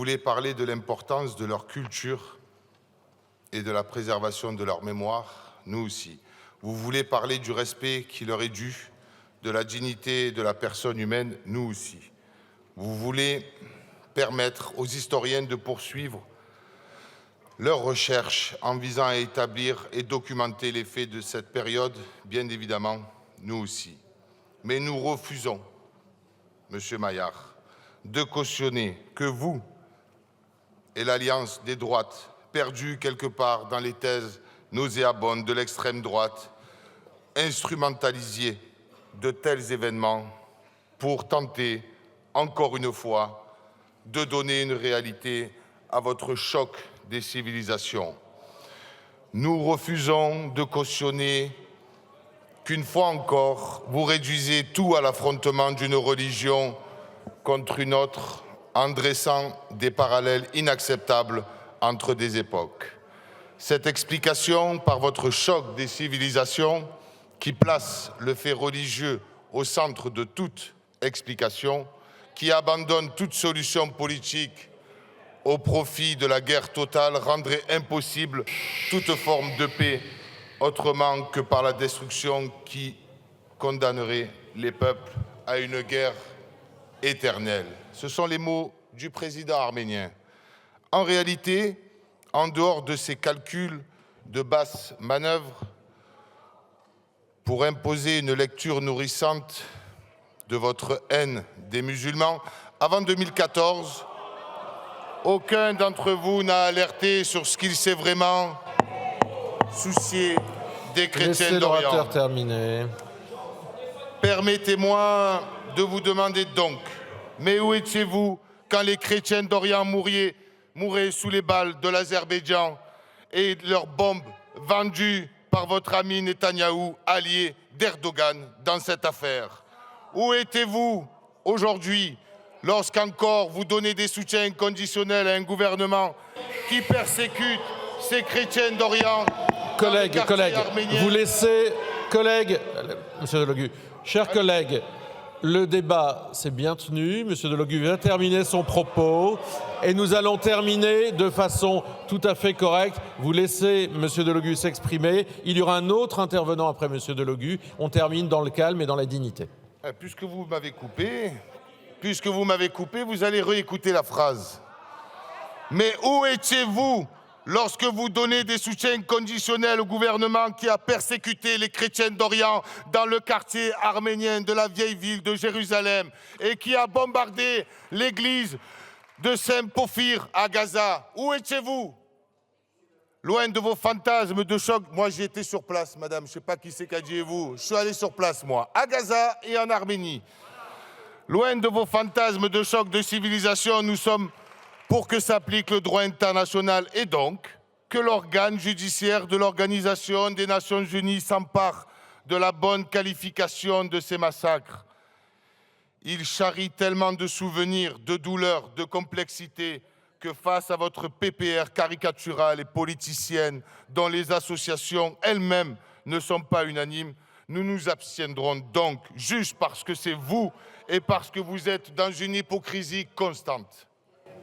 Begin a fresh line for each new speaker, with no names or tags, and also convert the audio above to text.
voulez parler de l'importance de leur culture et de la préservation de leur mémoire, nous aussi. Vous voulez parler du respect qui leur est dû, de la dignité de la personne humaine, nous aussi. Vous voulez permettre aux historiens de poursuivre leurs recherches en visant à établir et documenter les faits de cette période, bien évidemment, nous aussi. Mais nous refusons, Monsieur Maillard, de cautionner que vous et l'Alliance des droites, perdus quelque part dans les thèses nauséabondes de l'extrême droite, instrumentalisiez de tels événements pour tenter, encore une fois, de donner une réalité à votre choc des civilisations. Nous refusons de cautionner qu'une fois encore, vous réduisez tout à l'affrontement d'une religion contre une autre en dressant des parallèles inacceptables entre des époques. Cette explication par votre choc des civilisations qui place le fait religieux au centre de toute explication, qui abandonne toute solution politique au profit de la guerre totale, rendrait impossible toute forme de paix autrement que par la destruction qui condamnerait les peuples à une guerre éternelle. Ce sont les mots du président arménien. En réalité, en dehors de ces calculs de basse manœuvre, pour imposer une lecture nourrissante de votre haine des musulmans, avant 2014, aucun d'entre vous n'a alerté sur ce qu'il s'est vraiment soucié des chrétiens d'Orient.
Laissez l'orateur terminer.
Permettez-moi de vous demander donc, mais où étiez-vous quand les chrétiens d'Orient mouraient sous les balles de l'Azerbaïdjan et leurs bombes vendues par votre ami Netanyahou, allié d'Erdogan dans cette affaire? Où étiez-vous aujourd'hui lorsqu'encore vous donnez des soutiens inconditionnels à un gouvernement qui persécute ces chrétiens d'Orient?
Collègues, vous laissez... Collègues, Monsieur Delogu, chers collègues, le débat s'est bien tenu. Monsieur Delogu vient terminer son propos et nous allons terminer de façon tout à fait correcte. Vous laissez Monsieur Delogu s'exprimer. Il y aura un autre intervenant après Monsieur Delogu. On termine dans le calme et dans la dignité.
Puisque vous m'avez coupé, vous allez réécouter la phrase. Mais où étiez-vous lorsque vous donnez des soutiens conditionnels au gouvernement qui a persécuté les chrétiens d'Orient dans le quartier arménien de la vieille ville de Jérusalem et qui a bombardé l'église de Saint-Porphyre à Gaza? Où étiez-vous? Loin de vos fantasmes de choc. Moi, j'y étais sur place, madame. Je ne sais pas qui c'est qu'a dit vous. Je suis allé sur place, moi, à Gaza et en Arménie. Loin de vos fantasmes de choc de civilisation, nous sommes pour que s'applique le droit international et donc que l'organe judiciaire de l'Organisation des Nations Unies s'empare de la bonne qualification de ces massacres. Il charrie tellement de souvenirs, de douleurs, de complexité que face à votre PPR caricaturale et politicienne, dont les associations elles-mêmes ne sont pas unanimes, nous nous abstiendrons donc, juste parce que c'est vous et parce que vous êtes dans une hypocrisie constante.